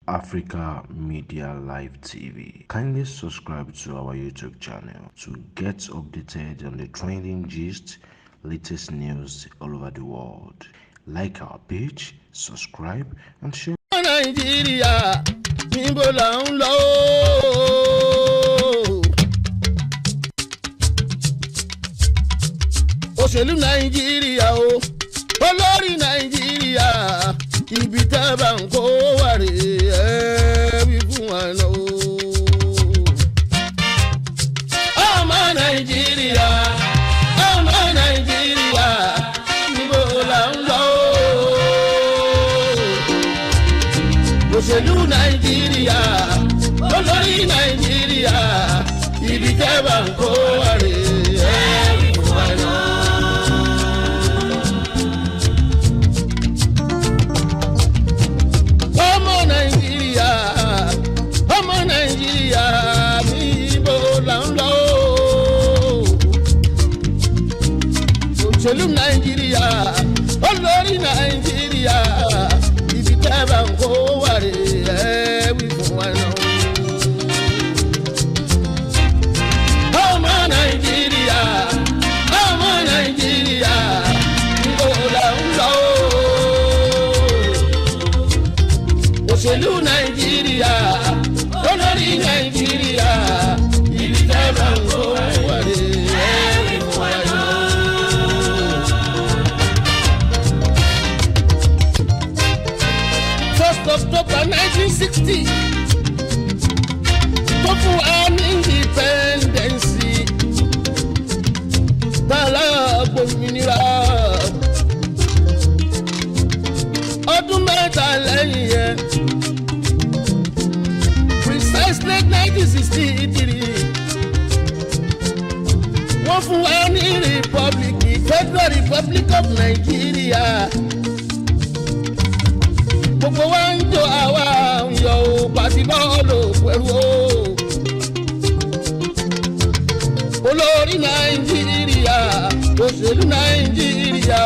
Africa Media Live TV. Kindly subscribe to our YouTube channel to get updated on the trending gist, latest news all over the world. Like our page, subscribe and share. Nàìjíríà níbo là ń lọ? Òṣèlú Nàìjíríà o, olórí Nàìjíríà, ibi tá a bá ń kó wà rè é wí fún wa lọ. Ọmọ Nàìjíríà, ọmọ Nàìjíríà, níbo là ń lọ? Òṣèlú Nàìjíríà, olórí Nàìjíríà, ibi tá a bá ń kó wà rè é wí fún wa lọ. Òṣèlú Nàìjíríà, olórí Nàìjíríà, ibi tẹ́ bá ń kó wà rè é wí fún wa náà. Ọmọ Nàìjíríà, ọmọ Nàìjíríà, níbo là ń lọ? Òṣèlú Nàìjíríà, olórí Nàìjíríà, ibi tẹ́ bá ń kó wà rè é wí fún wa náà. October 1960 tó fún wa ní independence tààlà gbòmìnira ọdún mẹ́ta lẹ́yìn yẹn precisely 1963 wọ́n fún wa ní Federal Republic of Nigeria. Gbogbo wa ń jó àwa ń yọ ò pàtí bọ́ọ̀lù pẹ̀lú o. Olórí Nàìjíríà, òṣèlú Nàìjíríà,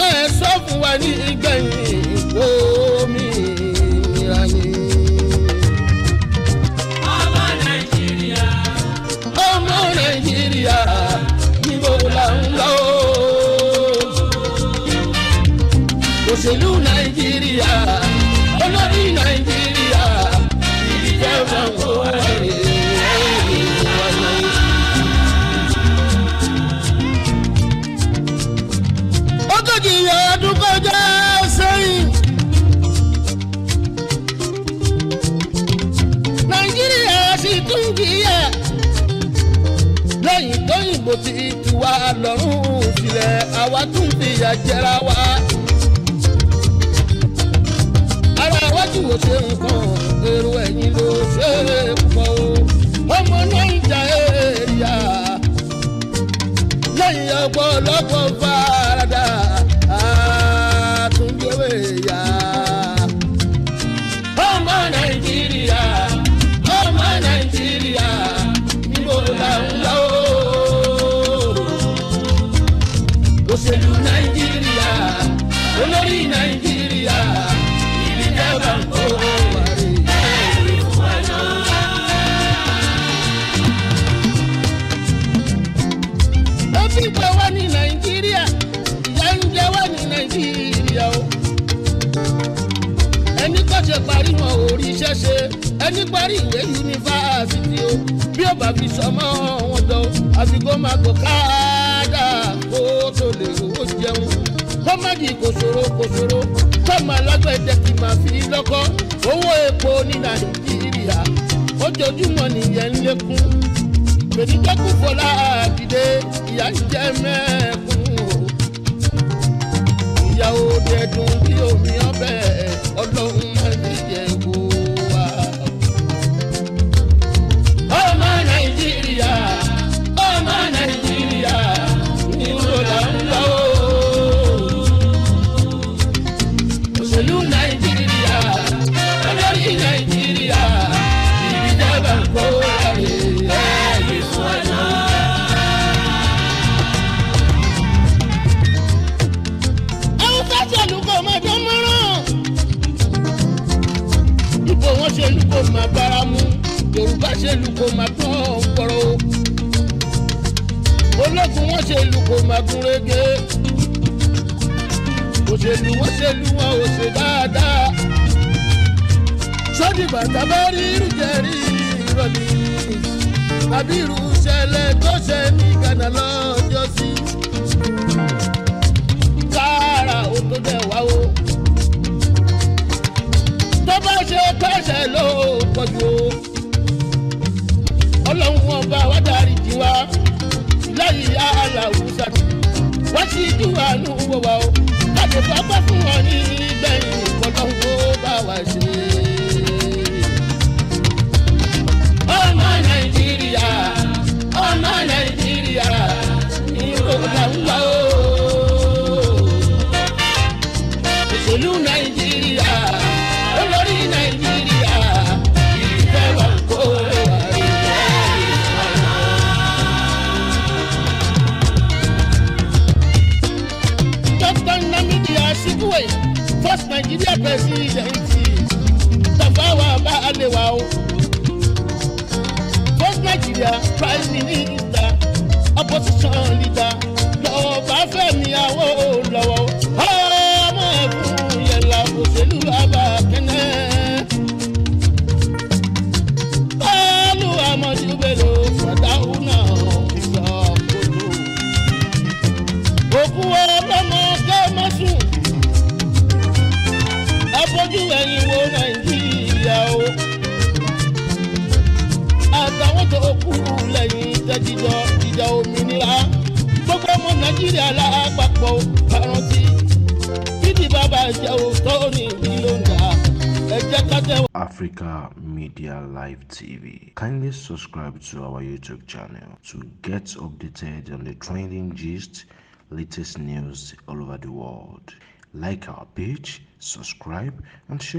ẹ sọ fún wa ní ìgbẹ̀yìn òmìnira ni. Ọmọ Nàìjíríà, ọmọ Nàìjíríà, níbo là ń lọ? Òṣèlú Nàìjíríà, olórí Nàìjíríà, ibi jẹ́ ọ̀gbọ̀n wà rè é. Ogójì ọdún kọjá sẹ́yìn, Nàìjíríà sì tún kíyà lẹ́yìn tóyìnbó ti tù wá lọ́rùn sílẹ̀, àwa tún fìyà jẹra wa. Wájú wo ṣe nǹkan èrò ẹ̀yìn ló ṣe é pọ̀ o. Ọmọ Nàìjíríà lẹ́yìn ọ̀pọ̀lọpọ̀ faradà àtúndéwé yá. Ọmọ Nàìjíríà, ọmọ Nàìjíríà, níbo là ń lọ? Òṣèlú Nàìjíríà, olórí Nàìjíríà, pípẹ́ wá ní Nàìjíríà, ìyà ń jẹ wá ní Nàìjíríà o. Ẹni kò ṣe parí wọn ò rí iṣẹ́ ṣe, ẹni parí ìwé yunifásitì o. Bí ó bá fi sọmọ wọn jọ, àfi kó máa gò káàdà kó tó lè rówó jẹun. Kọ́mọ́dì kò ṣòro, kọ́mọ alágbẹ̀dẹ kì máa fi lọ́kọ́. Owó epo ní Nàìjíríà, ojoojúmọ́ nìyẹn ń lékún. Gbèdéjọ́kù Fọlá Àdìdé, ìyà ń jẹ mẹ́kún o. Ìyàwó dẹ̀dùn bí omi ọbẹ̀, Ọlọ́run máa ń jẹ kó wá. Ọmọ Nàìjíríà, ọmọ Nàìjíríà, níbo là ń lọ? Òṣèlú Nàìjíríà, olórí Nàìjíríà, ibi jẹ́ bá ń kó wá rè é. ṣèlú kò má bára mu yorùbá ṣèlú kò má tán pọ̀rọ̀ ológun wọn ṣèlú kò má gún régé òṣèlú wọn ṣèlú wọn ò ṣe dáadáa sọ́dí bàtà bá rí irú jẹ́rí ìrọ̀lì tàbí irú ṣẹlẹ̀ tó ṣe ní Ghana lọ́jọ́ sí kára ó tó dẹ̀ wá o tó bá ṣe pẹ́ṣẹ̀ ló pọ̀jù o ọlọ́run wọn bá wá dárí jì wá lẹ́yìn aláwùsà wá sí ìdúwàánú wọ̀ wá o láti pápá fún wọn ní gbẹ̀yìn ìpọ́nlọ́hún tó bá wá ṣe. ọmọ nàìjíríà ìrọ̀lá ń wá o òṣèlú nàìjíríà olórí nàìjíríà ìfẹ́ wà kó wà rí. Dr. Nnamdi Azikiwe first Nigeria president Tafawa Balewa o first Nigeria prime minister opposition leader lọ́ọ̀bá Fẹ́mi Awólọ́wọ̀ ọmọ ẹ̀fún yẹ̀lá òṣèlú abakẹ́nẹ́ bọ́ọ̀lù Amadu Bello Sardauna sọ kòtò òkú ọlọ́mọ kẹ́mọ́sùn ẹ fojú ẹ̀yìn wo Nàìjíríà o àtàwọn tó kú lẹ́yìn tẹ́jíjọ ìjà òmìnira gbogbo ọmọ Nàìjíríà lápapọ̀ rántí títí bàbá jẹ́ òótọ́ ní ìlóńdà ẹ jẹ́ ká tẹ́. Africa Media Live TV. Kindly subscribe to our YouTube channel to get updated on the trending gist, latest news all over the world. Like our page, subscribe and share.